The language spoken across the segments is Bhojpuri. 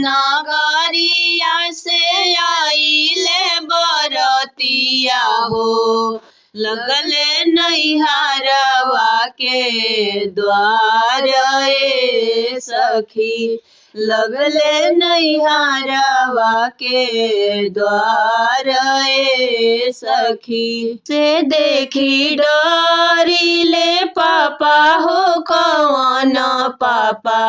नगरिया से आइले बरतिया हो लगले नैहरवा के द्वार ए सखी लगले नैहरवा के द्वार ए सखी से देखी डरिले पापा हो कौन पापा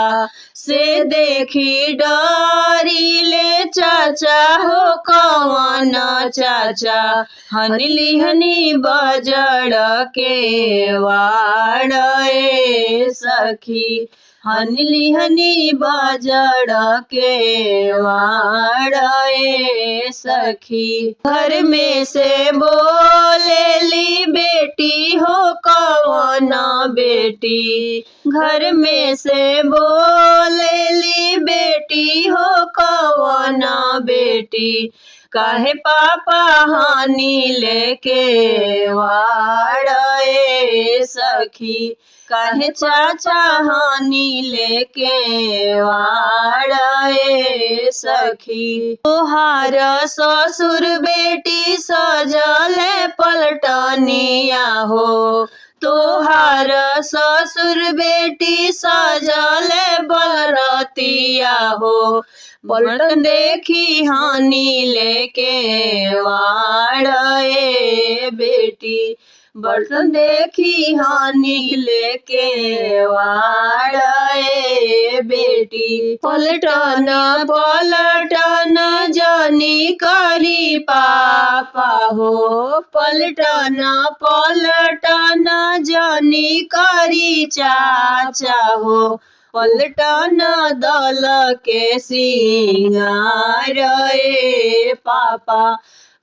से देखी डरिले चाचा हो कौन चाचा हनली हनी बजड़ के वाड़ ए सखी हनली हनी बजड़ के वाड़ ए सखी घर में से बोलेली बेटी हो कौन बेटी घर में से बोलेली बेटी हो कौन बेटी काहे पापा हानि लेके वाड़ ए सखी काहे चाचा हानि लेके वाड़ ए सखी तोहार ससुर बेटी सजल पलटनिया हो तोहार ससुर बेटी सजल बरतिया हो पलटन देखी हानि लेके वाड़ ए बेटी बर्तन देखी हानि लेके वाड़ ए बेटी पलटन पलटन जनी करी पापा हो पलटन पलटन जनी करी चाचा हो पलटन दल के सिंगार ए पापा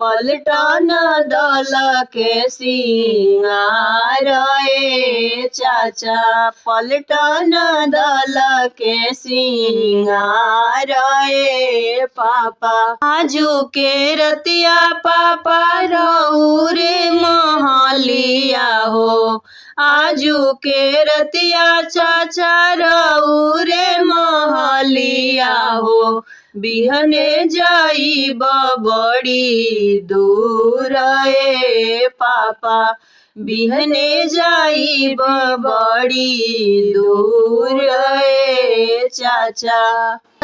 पलटन दल के सिंगार ए चाचा पलटन दल के सिंगार ए पापा आजू के रतिया पापा रहू रे महलिया हो आजू के रतिया चाचा रहू रे महलिया हो बिहने जाइब बड़ी दूर ए पापा बिहने जाइब बड़ी दूर ए चाचा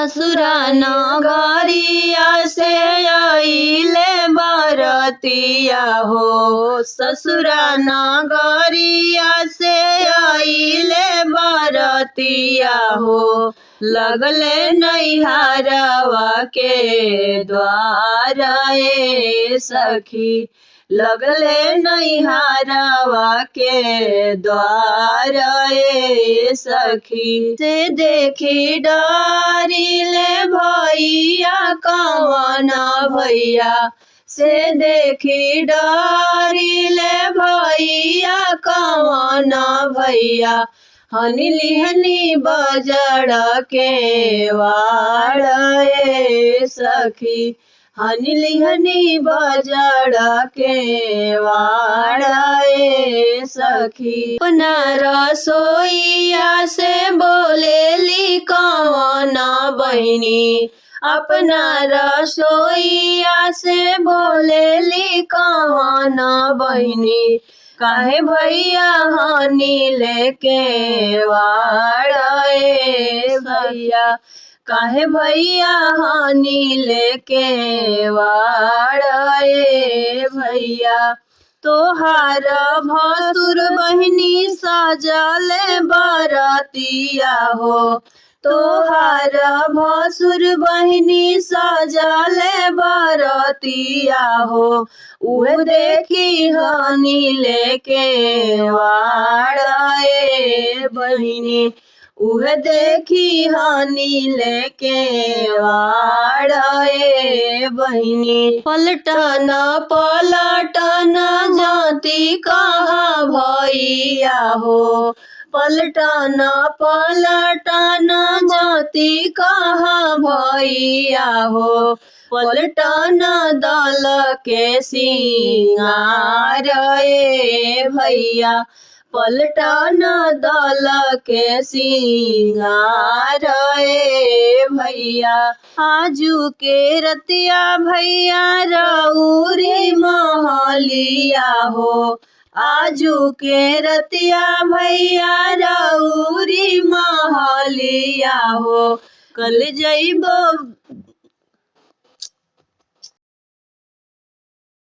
ससुरा नगरिया से आइले बरतिया हो ससुरा नगरिया से आइले बरतिया हो लगले नैहरवा के द्वार ए सखी लगले नैहरवा के द्वार ए सखी से देखी डरिले भैया कौन भैया से देखी डरिले भैया कौन भैया हनली हनी बजड़ के वाड़ ए सखी हनली हनी बजड़ के वाड़ ए सखी अपना रसोईया से बोलेली कौन बहिनी अपना रसोईया से बोलेली कौन बहिनी काहे भैया हानि लेके वाड़ ए भैया काहे भैया हानि लेके वाड़ ए भैया तोहार भसुर बहिनी सजल बरतिया हो तोहार भसुर बहिनी सजल बरतिया हो उहे देखी हानि लेके वाड़ ए बहिनी उहे देखी हानि लेके वाड़ ए बहिनी पलटन पलटन जाती कहाँ भैया हो पलटन पलटन जाती कहाँ भैया हो पलटन दल के सिंगार ए भैया पलटन दल के सिंगार ए भैया आजू के रतिया भैया रउरी महलिया हो आजू के रतिया भैया रउरी महलिया हो कल जइबो